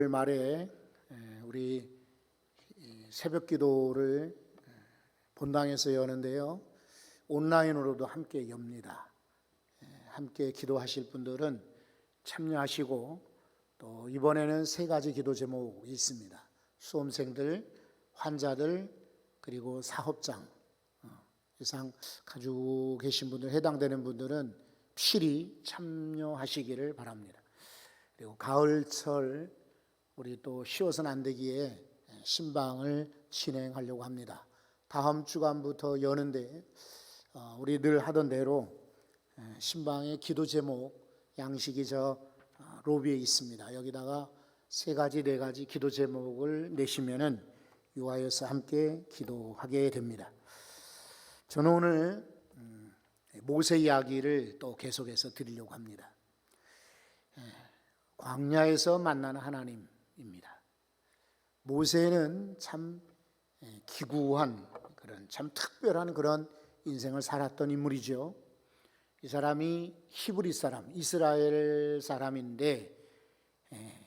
말에 우리 새벽 기도를 본당에서 여는데요, 온라인으로도 함께 엽니다. 함께 기도하실 분들은 참여하시고, 또 이번에는 3가지 기도 제목이 있습니다. 수험생들, 환자들, 그리고 사업장 이상 가지고 계신 분들, 해당되는 분들은 필히 참여하시기를 바랍니다. 그리고 가을철 우리 또 쉬어서는 안 되기에 신방을 진행하려고 합니다. 다음 주간부터 여는데 우리 늘 하던 대로 신방의 기도 제목 양식이 저 로비에 있습니다. 여기다가 3가지 4가지 기도 제목을 내시면은 유아여서 함께 기도하게 됩니다. 저는 오늘 모세 이야기를 또 계속해서 드리려고 합니다. 광야에서 만나는 하나님입니다. 모세는 참 기구한 그런 참 특별한 그런 인생을 살았던 인물이죠. 이 사람이 히브리 사람, 이스라엘 사람인데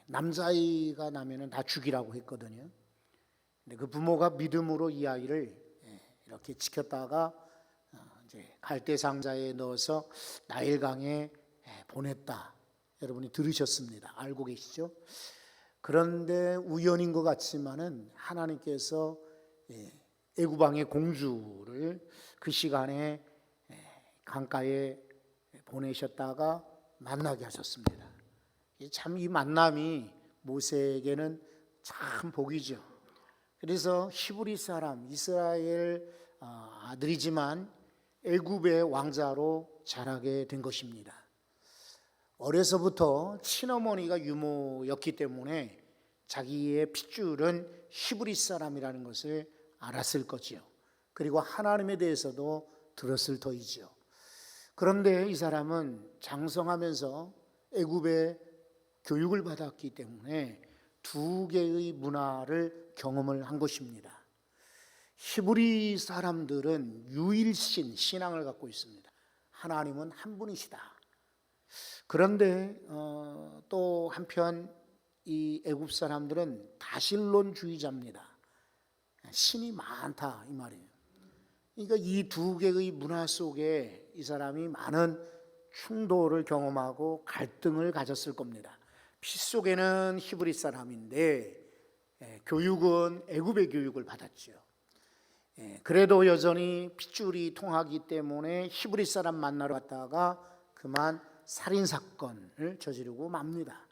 남자아이가 나면은 다 죽이라고 했거든요. 근데 그 부모가 믿음으로 이 아이를 이렇게 지켰다가 이제 갈대 상자에 넣어서 나일강에 보냈다. 여러분이 들으셨습니다. 알고 계시죠? 그런데 우연인 것 같지만은 하나님께서 애굽 왕의 공주를 그 시간에 강가에 보내셨다가 만나게 하셨습니다. 참 이 만남이 모세에게는 참 복이죠. 그래서 히브리 사람, 이스라엘 아들이지만 애굽의 왕자로 자라게 된 것입니다. 어려서부터 친어머니가 유모였기 때문에 자기의 핏줄은 히브리 사람이라는 것을 알았을 거지요. 그리고 하나님에 대해서도 들었을 터이지요. 그런데 이 사람은 장성하면서 애굽의 교육을 받았기 때문에 2개의 문화를 경험을 한 것입니다. 히브리 사람들은 유일신 신앙을 갖고 있습니다. 하나님은 한 분이시다. 그런데 또 한편 이 애굽 사람들은 다신론주의자입니다. 신이 많다 이 말이에요. 그러니까 이 2개의 문화 속에 이 사람이 많은 충돌을 경험하고 갈등을 가졌을 겁니다. 피 속에는 히브리 사람인데 교육은 애굽의 교육을 받았죠. 그래도 여전히 핏줄이 통하기 때문에 히브리 사람 만나러 갔다가 그만 살인사건을 저지르고 맙니다.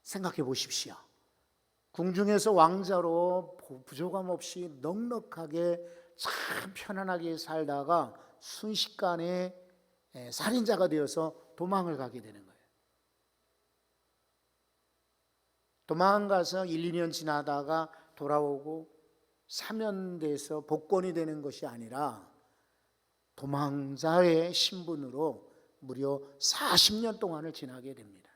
생각해 보십시오. 궁중에서 왕자로 부족함 없이 넉넉하게 참 편안하게 살다가 순식간에 살인자가 되어서 도망을 가게 되는 거예요. 도망가서 1, 2년 지나다가 돌아오고 사면돼서 복권이 되는 것이 아니라 도망자의 신분으로 무려 40년 동안을 지나게 됩니다.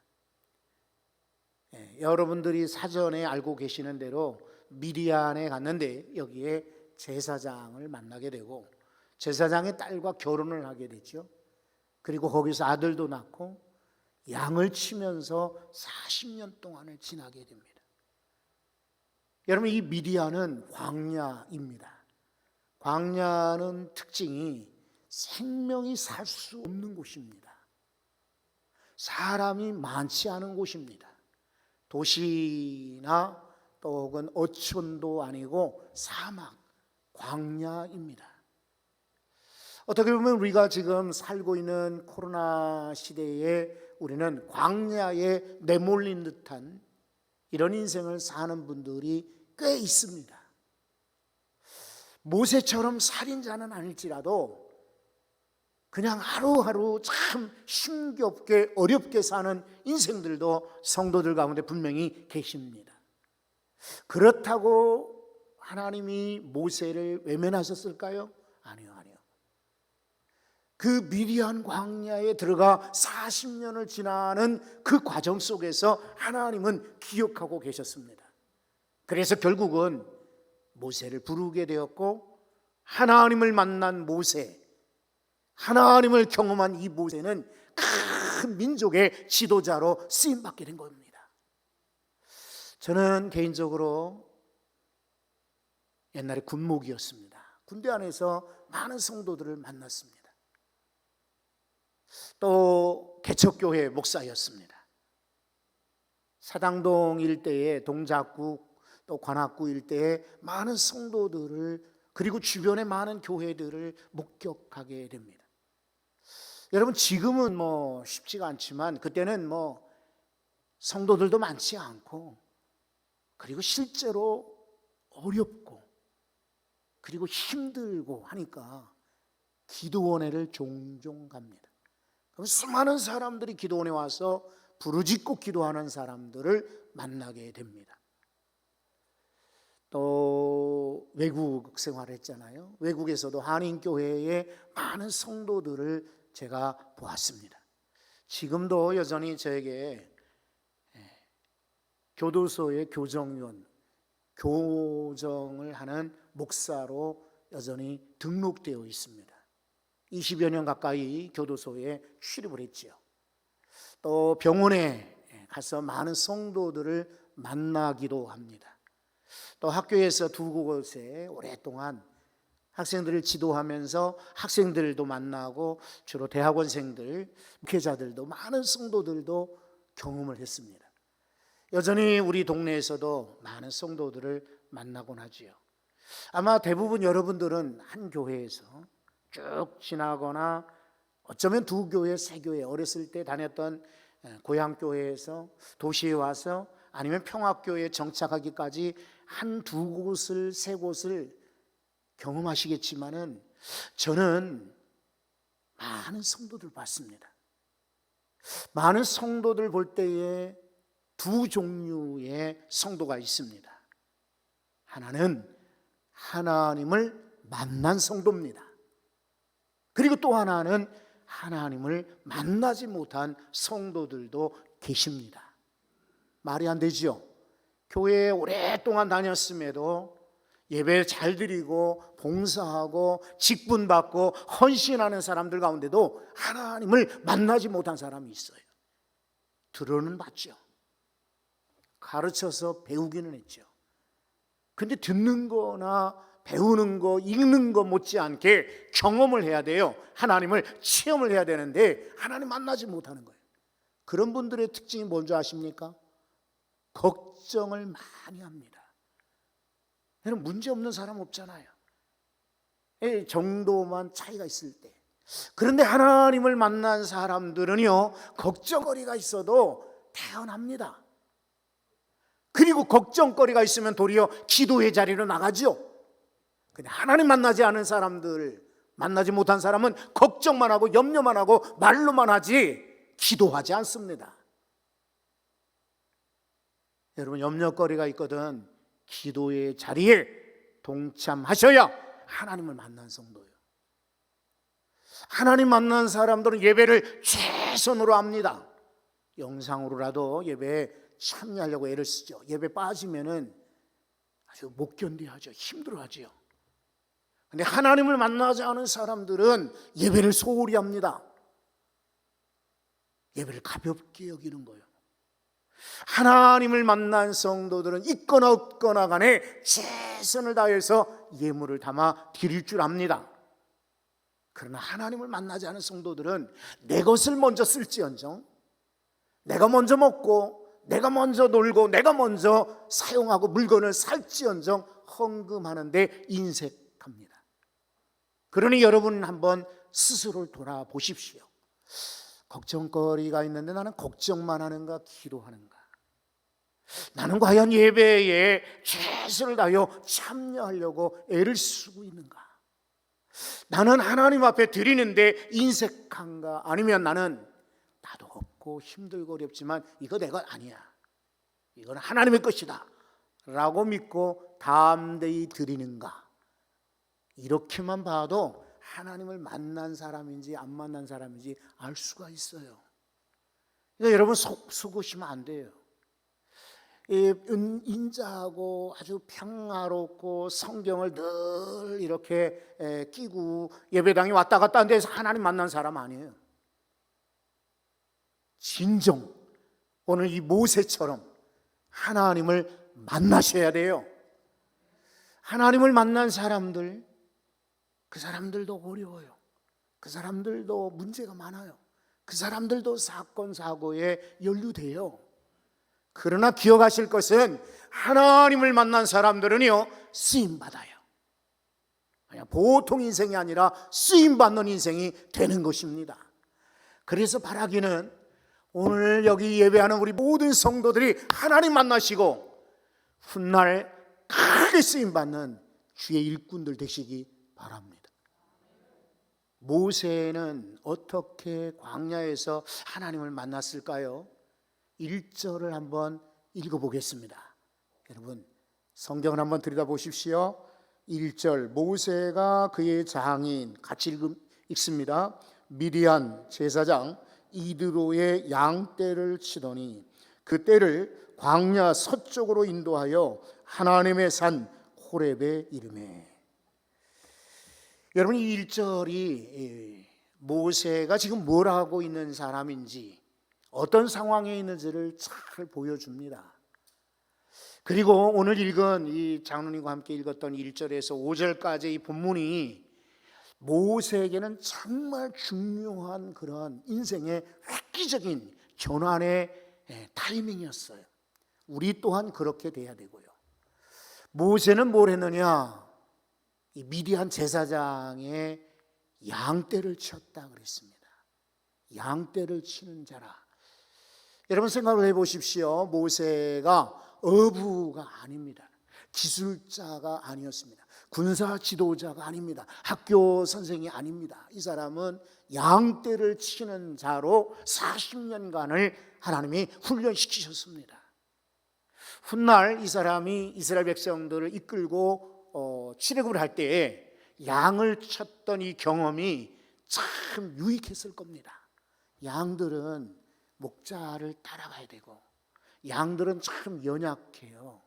여러분들이 사전에 알고 계시는 대로 미디안에 갔는데 여기에 제사장을 만나게 되고 제사장의 딸과 결혼을 하게 되죠. 그리고 거기서 아들도 낳고 양을 치면서 40년 동안을 지나게 됩니다. 여러분, 이 미디안은 광야입니다. 광야는 특징이 생명이 살 수 없는 곳입니다. 사람이 많지 않은 곳입니다. 도시나 또 혹은 어촌도 아니고 사막, 광야입니다. 어떻게 보면 우리가 지금 살고 있는 코로나 시대에 우리는 광야에 내몰린 듯한 이런 인생을 사는 분들이 꽤 있습니다. 모세처럼 살인자는 아닐지라도 그냥 하루하루 참 힘겹게 어렵게 사는 인생들도 성도들 가운데 분명히 계십니다. 그렇다고 하나님이 모세를 외면하셨을까요? 아니요. 그 미디안 광야에 들어가 40년을 지나는 그 과정 속에서 하나님은 기억하고 계셨습니다. 그래서 결국은 모세를 부르게 되었고, 하나님을 만난 모세, 하나님을 경험한 이 모세는 큰 민족의 지도자로 쓰임받게 된 겁니다. 저는 개인적으로 옛날에 군목이었습니다. 군대 안에서 많은 성도들을 만났습니다. 또 개척교회 목사였습니다. 사당동 일대에 동작구 또 관악구 일대에 많은 성도들을 그리고 주변의 많은 교회들을 목격하게 됩니다. 여러분 지금은 쉽지가 않지만 그때는 성도들도 많지 않고 그리고 실제로 어렵고 그리고 힘들고 하니까 기도원회를 종종 갑니다. 그럼 수많은 사람들이 기도원에 와서 부르짖고 기도하는 사람들을 만나게 됩니다. 또 외국 생활을 했잖아요. 외국에서도 한인교회의 많은 성도들을 제가 보았습니다. 지금도 여전히 저에게 교도소의 교정위원, 교정을 하는 목사로 여전히 등록되어 있습니다. 20여 년 가까이 교도소에 출입을 했지요. 또 병원에 가서 많은 성도들을 만나기도 합니다. 또 학교에서 두 곳에 오랫동안 학생들을 지도하면서 학생들도 만나고 주로 대학원생들, 목회자들도 많은 성도들도 경험을 했습니다. 여전히 우리 동네에서도 많은 성도들을 만나곤 하지요. 아마 대부분 여러분들은 한 교회에서 쭉 지나거나 어쩌면 두 교회, 세 교회 어렸을 때 다녔던 고향교회에서 도시에 와서 아니면 평화교회에 정착하기까지 한 두 곳을 세 곳을 경험하시겠지만은 저는 많은 성도들 봤습니다. 많은 성도들 볼 때에 두 종류의 성도가 있습니다. 하나는 하나님을 만난 성도입니다. 그리고 또 하나는 하나님을 만나지 못한 성도들도 계십니다. 말이 안 되지요. 교회에 오랫동안 다녔음에도 예배 잘 드리고 봉사하고 직분받고 헌신하는 사람들 가운데도 하나님을 만나지 못한 사람이 있어요. 들어는 봤죠. 가르쳐서 배우기는 했죠. 근데 듣는 거나 배우는 거, 읽는 거 못지않게 경험을 해야 돼요. 하나님을 체험을 해야 되는데 하나님 만나지 못하는 거예요. 그런 분들의 특징이 뭔지 아십니까? 걱정을 많이 합니다. 여러분 문제 없는 사람 없잖아요. 정도만 차이가 있을 때. 그런데 하나님을 만난 사람들은요, 걱정거리가 있어도 태어납니다. 그리고 걱정거리가 있으면 도리어 기도의 자리로 나가죠. 근데 하나님 만나지 않은 사람들, 만나지 못한 사람은 걱정만 하고 염려만 하고 말로만 하지 기도하지 않습니다. 여러분 염려거리가 있거든 기도의 자리에 동참하셔야 하나님을 만난 성도예요. 하나님 만난 사람들은 예배를 최선으로 합니다. 영상으로라도 예배에 참여하려고 애를 쓰죠. 예배 빠지면은 아주 못 견디하죠. 힘들어하죠. 근데 하나님을 만나지 않은 사람들은 예배를 소홀히 합니다. 예배를 가볍게 여기는 거예요. 하나님을 만난 성도들은 있거나 없거나 간에 최선을 다해서 예물을 담아 드릴 줄 압니다. 그러나 하나님을 만나지 않은 성도들은 내 것을 먼저 쓸지언정, 내가 먼저 먹고 내가 먼저 놀고 내가 먼저 사용하고 물건을 살지언정 헌금하는데 인색합니다. 그러니 여러분 한번 스스로를 돌아보십시오. 걱정거리가 있는데 나는 걱정만 하는가 기도하는가? 나는 과연 예배에 최선을 다하여 참여하려고 애를 쓰고 있는가? 나는 하나님 앞에 드리는데 인색한가? 아니면 나는 나도 없고 힘들고 어렵지만 이거 내 것 아니야, 이건 하나님의 것이다 라고 믿고 담대히 드리는가? 이렇게만 봐도 하나님을 만난 사람인지 안 만난 사람인지 알 수가 있어요. 그러니까 여러분 속으시면 안 돼요. 인자하고 아주 평화롭고 성경을 늘 이렇게 끼고 예배당에 왔다 갔다 하는 데서 하나님 만난 사람 아니에요. 진정 오늘 이 모세처럼 하나님을 만나셔야 돼요. 하나님을 만난 사람들, 그 사람들도 어려워요. 그 사람들도 문제가 많아요. 그 사람들도 사건, 사고에 연루돼요. 그러나 기억하실 것은 하나님을 만난 사람들은요, 쓰임받아요. 그냥 보통 인생이 아니라 쓰임받는 인생이 되는 것입니다. 그래서 바라기는 오늘 여기 예배하는 우리 모든 성도들이 하나님 만나시고 훗날 크게 쓰임받는 주의 일꾼들 되시기 바랍니다. 모세는 어떻게 광야에서 하나님을 만났을까요? 1절을 한번 읽어보겠습니다. 여러분 성경을 한번 들여다보십시오. 1절, 모세가 그의 장인, 같이 읽습니다. 미디안 제사장 이드로의 양떼를 치더니 그 떼를 광야 서쪽으로 인도하여 하나님의 산 호렙에 이르매. 여러분 이 1절이 모세가 지금 뭘 하고 있는 사람인지, 어떤 상황에 있는지를 잘 보여줍니다. 그리고 오늘 읽은 이 장로님과 함께 읽었던 1절에서 5절까지 이 본문이 모세에게는 정말 중요한 그런 인생의 획기적인 전환의 타이밍이었어요. 우리 또한 그렇게 돼야 되고요. 모세는 뭘 했느냐? 이 미디안 제사장의 양떼를 쳤다 그랬습니다. 양떼를 치는 자라. 여러분 생각을 해보십시오. 모세가 어부가 아닙니다. 기술자가 아니었습니다. 군사 지도자가 아닙니다. 학교 선생이 아닙니다. 이 사람은 양떼를 치는 자로 40년간을 하나님이 훈련시키셨습니다. 훗날 이 사람이 이스라엘 백성들을 이끌고 출애굽을 할 때에 양을 쳤던 이 경험이 참 유익했을 겁니다. 양들은 목자를 따라가야 되고, 양들은 참 연약해요.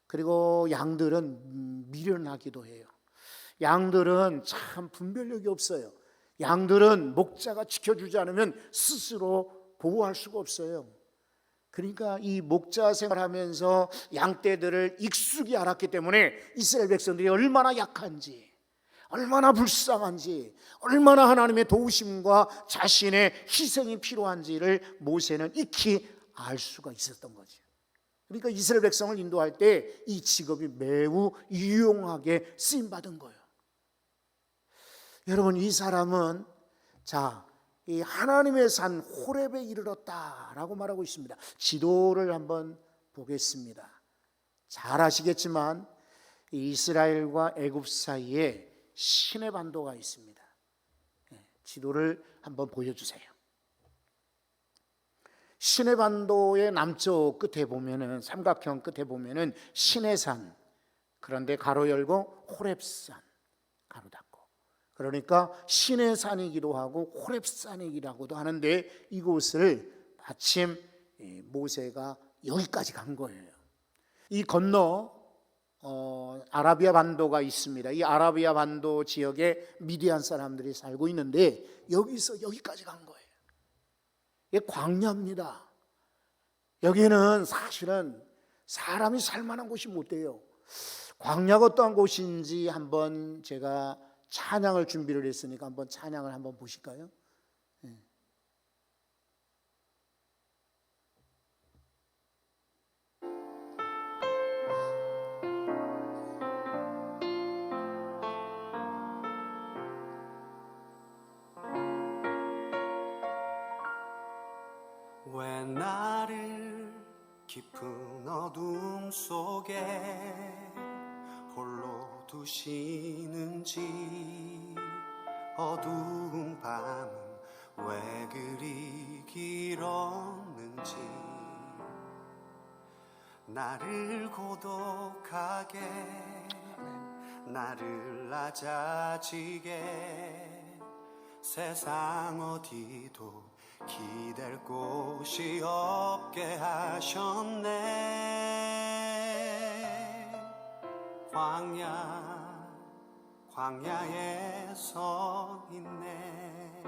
그리고 양들은 미련하기도 해요. 양들은 참 분별력이 없어요. 양들은 목자가 지켜주지 않으면 스스로 보호할 수가 없어요. 그러니까 이 목자 생활하면서 양떼들을 익숙히 알았기 때문에 이스라엘 백성들이 얼마나 약한지, 얼마나 불쌍한지, 얼마나 하나님의 도우심과 자신의 희생이 필요한지를 모세는 익히 알 수가 있었던 거죠. 그러니까 이스라엘 백성을 인도할 때 이 직업이 매우 유용하게 쓰임받은 거예요. 여러분 이 사람은 이 하나님의 산 호렙에 이르렀다라고 말하고 있습니다. 지도를 한번 보겠습니다. 잘 아시겠지만 이스라엘과 애굽 사이에 시내 반도가 있습니다. 지도를 한번 보여주세요. 시내 반도의 남쪽 끝에 보면은, 삼각형 끝에 보면은 시내산, 그런데 가로 열고 호렙산 가로 닫고, 그러니까 시내산이기도 하고 호렙산이기라고도 하는데, 이곳을 마침 모세가 여기까지 간 거예요. 이 건너 아라비아 반도가 있습니다. 이 아라비아 반도 지역에 미디안 사람들이 살고 있는데 여기서 여기까지 간 거예요. 이게 광야입니다. 여기는 사실은 사람이 살만한 곳이 못 돼요. 광야가 어떠한 곳인지 한번 제가 찬양을 준비를 했으니까 한번 찬양을 한번 보실까요? 왜 나를 깊은 어둠 속에 홀로 두시는지, 어두운 밤은 왜 그리 길었는지, 나를 고독하게, 나를 낮아지게, 세상 어디도 기댈 곳이 없게 하셨네. 광야에 서 있네.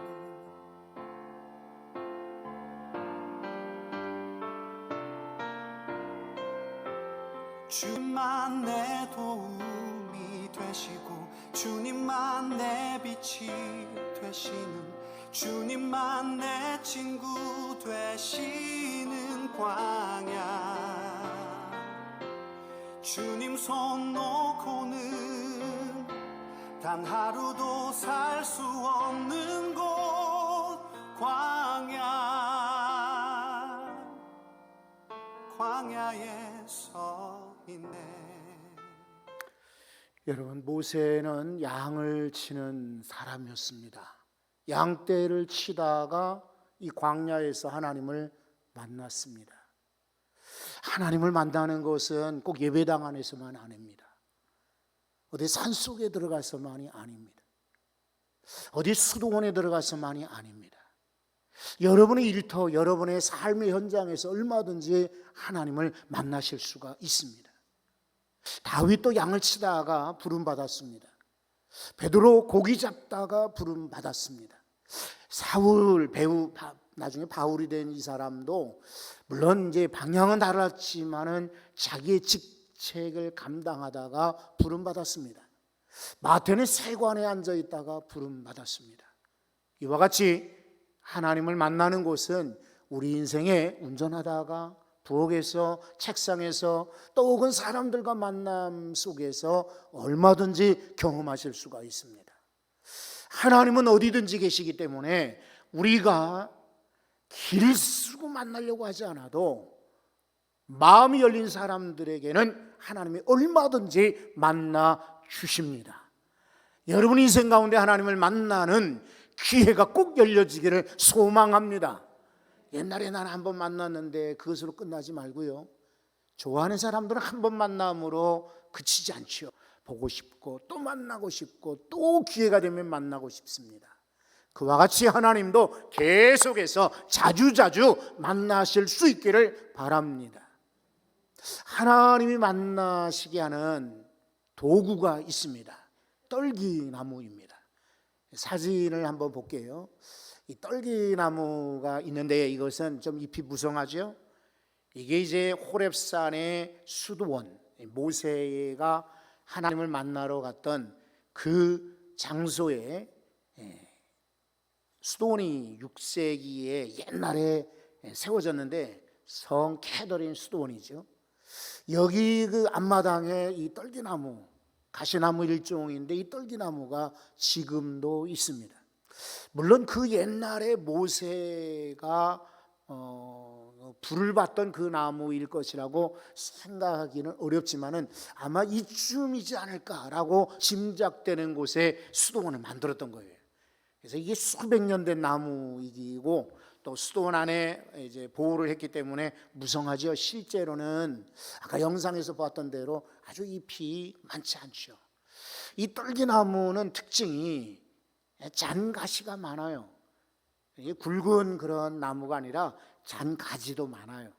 주님만 내 도움이 되시고 주님만 내 빛이 되시는 주님만 내 친구 되시는 광야 주님 손 놓고는 단 하루도 살 수 없는 곳 광야에 서 있네. 여러분, 모세는 양을 치는 사람이었습니다. 양떼를 치다가 이 광야에서 하나님을 만났습니다. 하나님을 만나는 것은 꼭 예배당 안에서만 아닙니다. 어디 산속에 들어가서만이 아닙니다. 어디 수도원에 들어가서만이 아닙니다. 여러분의 일터, 여러분의 삶의 현장에서 얼마든지 하나님을 만나실 수가 있습니다. 다윗도 양을 치다가 부름받았습니다. 베드로 고기 잡다가 부름받았습니다. 사울 배우 나중에 바울이 된 이 사람도 물론 이제 방향은 달랐지만은 자기의 직책을 감당하다가 부름받았습니다. 마태는 세관에 앉아 있다가 부름받았습니다. 이와 같이 하나님을 만나는 곳은 우리 인생에 운전하다가 부엌에서 책상에서 또 혹은 사람들과 만남 속에서 얼마든지 경험하실 수가 있습니다. 하나님은 어디든지 계시기 때문에 우리가 길 쓰고 만나려고 하지 않아도 마음이 열린 사람들에게는 하나님이 얼마든지 만나 주십니다. 여러분 인생 가운데 하나님을 만나는 기회가 꼭 열려지기를 소망합니다. 옛날에 나는 한 번 만났는데 그것으로 끝나지 말고요, 좋아하는 사람들은 한 번 만남으로 그치지 않지요. 보고 싶고 또 만나고 싶고 또 기회가 되면 만나고 싶습니다. 그와 같이 하나님도 계속해서 자주자주 만나실 수 있기를 바랍니다. 하나님이 만나시게 하는 도구가 있습니다. 떨기나무입니다. 사진을 한번 볼게요. 이 떨기나무가 있는데 이것은 좀 잎이 무성하죠. 이게 이제 호렙산의 수도원, 모세가 하나님을 만나러 갔던 그 장소에 수도원이 6세기에 옛날에 세워졌는데 성 캐더린 수도원이죠. 여기 그 앞마당에 이 떨기나무, 가시나무 일종인데 이 떨기나무가 지금도 있습니다. 물론 그 옛날에 모세가 불을 받던 그 나무일 것이라고 생각하기는 어렵지만은 아마 이쯤이지 않을까라고 짐작되는 곳에 수도원을 만들었던 거예요. 그래서 이게 수백 년 된 나무이고 또 수도원 안에 이제 보호를 했기 때문에 무성하죠. 실제로는 아까 영상에서 봤던 대로 아주 잎이 많지 않죠. 이 떨기나무는 특징이 잔가시가 많아요. 이게 굵은 그런 나무가 아니라 잔가지도 많아요.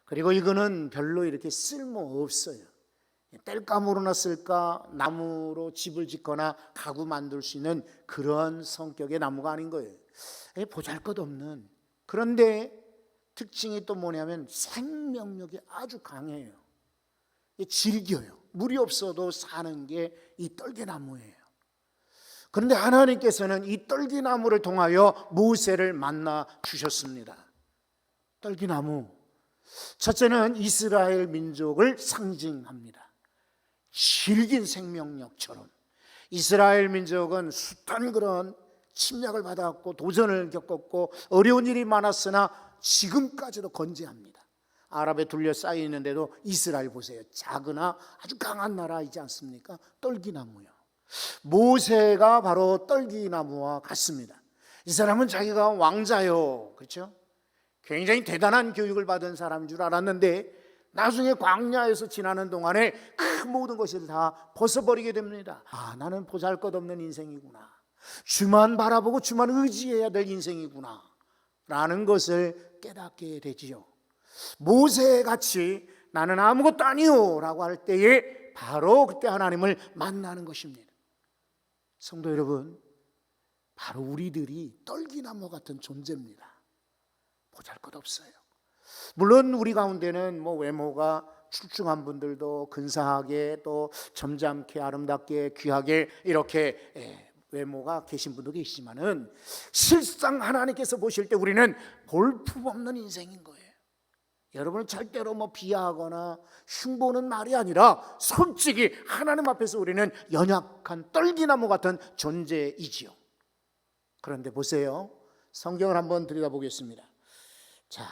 그리고 이거는 별로 이렇게 쓸모 없어요. 땔감으로나 쓸까 나무로 집을 짓거나 가구 만들 수 있는 그런 성격의 나무가 아닌 거예요. 보잘것없는. 그런데 특징이 또 뭐냐면 생명력이 아주 강해요. 질겨요. 물이 없어도 사는 게 이 떨기나무예요. 그런데 하나님께서는 이 떨기나무를 통하여 모세를 만나 주셨습니다. 떨기나무, 첫째는 이스라엘 민족을 상징합니다. 질긴 생명력처럼 이스라엘 민족은 숱한 그런 침략을 받았고 도전을 겪었고 어려운 일이 많았으나 지금까지도 건재합니다. 아랍에 둘러싸여 있는데도 이스라엘 보세요. 작으나 아주 강한 나라이지 않습니까? 떨기나무요. 모세가 바로 떨기나무와 같습니다. 이 사람은 자기가 왕자요, 그렇죠? 굉장히 대단한 교육을 받은 사람인 줄 알았는데 나중에 광야에서 지나는 동안에 그 모든 것을 다 벗어버리게 됩니다. 아, 나는 보잘것없는 인생이구나, 주만 바라보고 주만 의지해야 될 인생이구나 라는 것을 깨닫게 되지요. 모세같이 나는 아무것도 아니요 라고 할 때에 바로 그때 하나님을 만나는 것입니다. 성도 여러분, 바로 우리들이 떨기나무 같은 존재입니다. 보잘것없어요. 물론 우리 가운데는 뭐 외모가 출중한 분들도 근사하게 또 점잖게 아름답게 귀하게 이렇게 외모가 계신 분도 계시지만은 실상 하나님께서 보실 때 우리는 볼품없는 인생인 거예요. 여러분은 절대로 비하하거나 흉보는 말이 아니라 솔직히 하나님 앞에서 우리는 연약한 떨기나무 같은 존재이지요. 그런데 보세요. 성경을 한번 들여다보겠습니다. 자,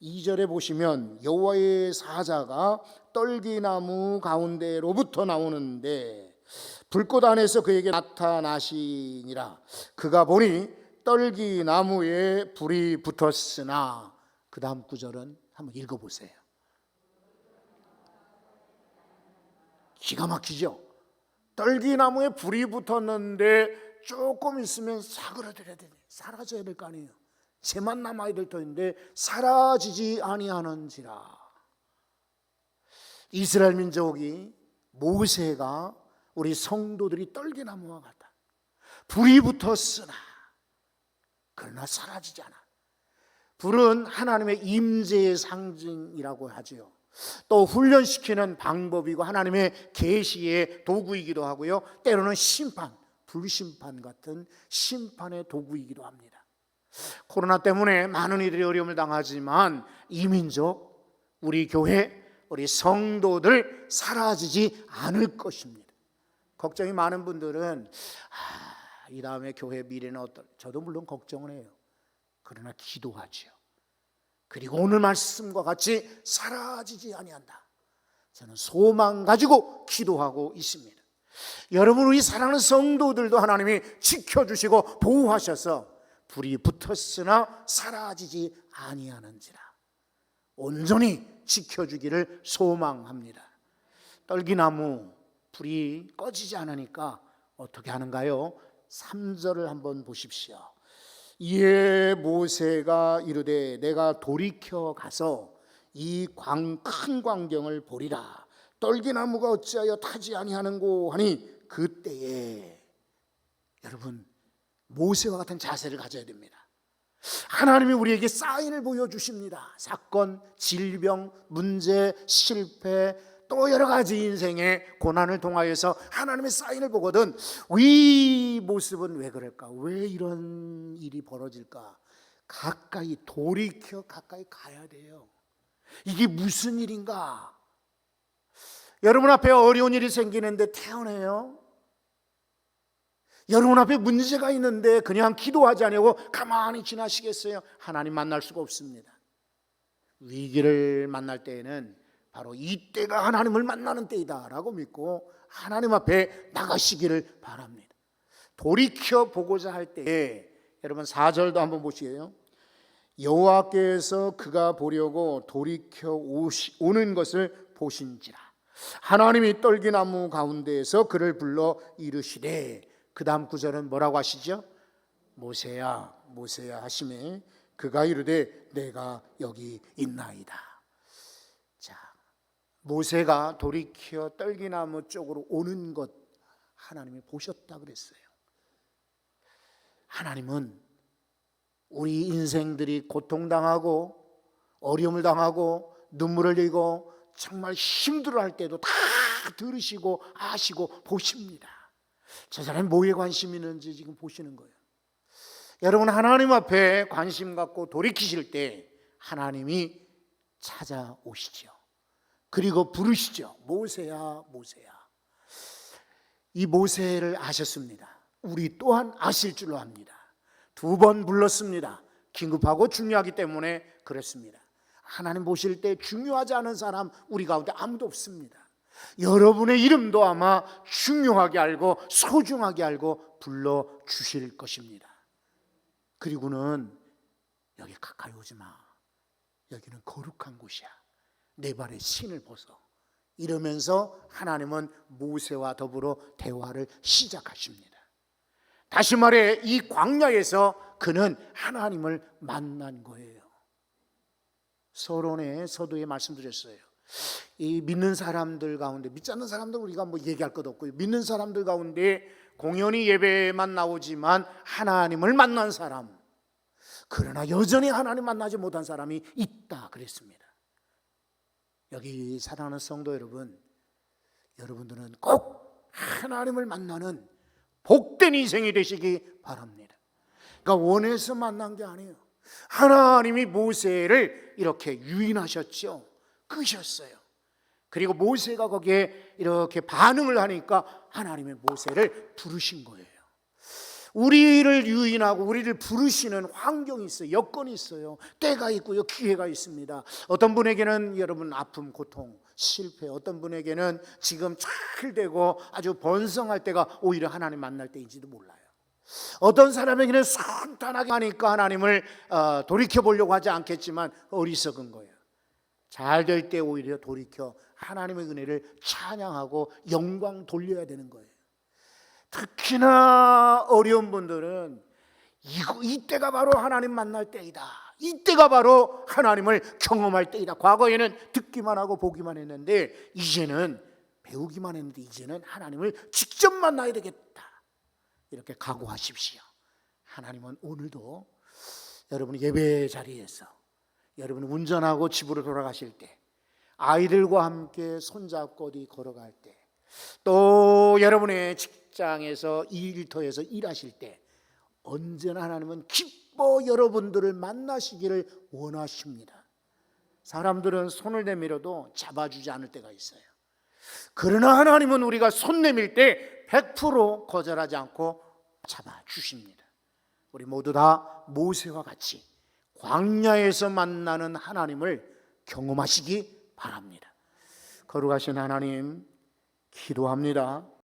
2절에 보시면 여호와의 사자가 떨기나무 가운데로부터 나오는데 불꽃 안에서 그에게 나타나시니라. 그가 보니 떨기나무에 불이 붙었으나, 그 다음 구절은 한번 읽어보세요. 기가 막히죠. 떨기나무에 불이 붙었는데 조금 있으면 사그라들어야 돼. 사라져야 될 거 아니에요. 재만 남아야 될 터인데 사라지지 아니하는지라. 이스라엘 민족이, 모세가 우리 성도들이 떨기나무와 같다. 불이 붙었으나 그러나 사라지지 않아. 불은 하나님의 임재의 상징이라고 하죠. 또 훈련시키는 방법이고 하나님의 계시의 도구이기도 하고요. 때로는 심판, 불심판 같은 심판의 도구이기도 합니다. 코로나 때문에 많은 이들이 어려움을 당하지만 이 민족, 우리 교회, 우리 성도들 사라지지 않을 것입니다. 걱정이 많은 분들은 이 다음에 교회 미래는 어떨까? 저도 물론 걱정을 해요. 그러나 기도하죠. 그리고 오늘 말씀과 같이 사라지지 아니한다. 저는 소망 가지고 기도하고 있습니다. 여러분, 우리 사랑하는 성도들도 하나님이 지켜주시고 보호하셔서 불이 붙었으나 사라지지 아니하는지라 온전히 지켜주기를 소망합니다. 떨기나무 불이 꺼지지 않으니까 어떻게 하는가요? 3절을 한번 보십시오. 이에 모세가 이르되 내가 돌이켜 가서 이 큰 광경을 보리라. 떨기나무가 어찌하여 타지 아니하는고 하니 그때에, 여러분, 모세와 같은 자세를 가져야 됩니다. 하나님이 우리에게 사인을 보여주십니다. 사건, 질병, 문제, 실패, 또 여러 가지 인생의 고난을 통하여서 하나님의 사인을 보거든 이 모습은 왜 그럴까? 왜 이런 일이 벌어질까? 가까이 돌이켜 가까이 가야 돼요. 이게 무슨 일인가? 여러분 앞에 어려운 일이 생기는데 태어나요? 여러분 앞에 문제가 있는데 그냥 기도하지 않고 가만히 지나시겠어요? 하나님 만날 수가 없습니다. 위기를 만날 때에는 바로 이때가 하나님을 만나는 때이다라고 믿고 하나님 앞에 나가시기를 바랍니다. 돌이켜 보고자 할 때에, 여러분 4절도 한번 보시게요. 여호와께서 그가 보려고 돌이켜 오는 것을 보신지라. 하나님이 떨기나무 가운데에서 그를 불러 이르시되, 그 다음 구절은 뭐라고 하시죠? 모세야 모세야 하시매 그가 이르되 내가 여기 있나이다. 자, 모세가 돌이켜 떨기나무 쪽으로 오는 것 하나님이 보셨다 그랬어요. 하나님은 우리 인생들이 고통당하고 어려움을 당하고 눈물을 흘리고 정말 힘들어할 때도 다 들으시고 아시고 보십니다. 저 사람이 뭐에 관심이 있는지 지금 보시는 거예요. 여러분, 하나님 앞에 관심 갖고 돌이키실 때 하나님이 찾아오시죠. 그리고 부르시죠. 모세야 모세야. 이 모세를 아셨습니다. 우리 또한 아실 줄로 압니다. 2번 불렀습니다. 긴급하고 중요하기 때문에 그렇습니다. 하나님 보실 때 중요하지 않은 사람 우리 가운데 아무도 없습니다. 여러분의 이름도 아마 중요하게 알고 소중하게 알고 불러주실 것입니다. 그리고는 여기 가까이 오지 마. 여기는 거룩한 곳이야. 내 발에 신을 벗어. 이러면서 하나님은 모세와 더불어 대화를 시작하십니다. 다시 말해 이 광야에서 그는 하나님을 만난 거예요. 서론의 서두에 말씀드렸어요. 이 믿는 사람들 가운데, 믿지 않는 사람들 우리가 얘기할 것 없고요. 믿는 사람들 가운데 공연히 예배만 나오지만 하나님을 만난 사람, 그러나 여전히 하나님 만나지 못한 사람이 있다 그랬습니다. 여기 사랑하는 성도 여러분, 여러분들은 꼭 하나님을 만나는 복된 인생이 되시기 바랍니다. 그러니까 원해서 만난 게 아니에요. 하나님이 모세를 이렇게 유인하셨죠. 끄셨어요. 그리고 모세가 거기에 이렇게 반응을 하니까 하나님의 모세를 부르신 거예요. 우리를 유인하고 우리를 부르시는 환경이 있어요. 여건이 있어요. 때가 있고요. 기회가 있습니다. 어떤 분에게는 여러분 아픔, 고통, 실패, 어떤 분에게는 지금 잘 되고 아주 번성할 때가 오히려 하나님 만날 때인지도 몰라요. 어떤 사람에게는 순탄하게 하니까 하나님을 돌이켜보려고 하지 않겠지만 어리석은 거예요. 잘 될 때 오히려 돌이켜 하나님의 은혜를 찬양하고 영광 돌려야 되는 거예요. 특히나 어려운 분들은 이때가 바로 하나님 만날 때이다. 이때가 바로 하나님을 경험할 때이다. 과거에는 듣기만 하고 보기만 했는데 이제는 배우기만 했는데 이제는 하나님을 직접 만나야 되겠다. 이렇게 각오하십시오. 하나님은 오늘도 여러분 예배 자리에서 여러분 운전하고 집으로 돌아가실 때, 아이들과 함께 손잡고 어디 걸어갈 때, 또 여러분의 직장에서 일터에서 일하실 때 언제나 하나님은 기뻐 여러분들을 만나시기를 원하십니다. 사람들은 손을 내밀어도 잡아주지 않을 때가 있어요. 그러나 하나님은 우리가 손 내밀 때 100% 거절하지 않고 잡아주십니다. 우리 모두 다 모세와 같이 광야에서 만나는 하나님을 경험하시기 바랍니다. 거룩하신 하나님, 기도합니다.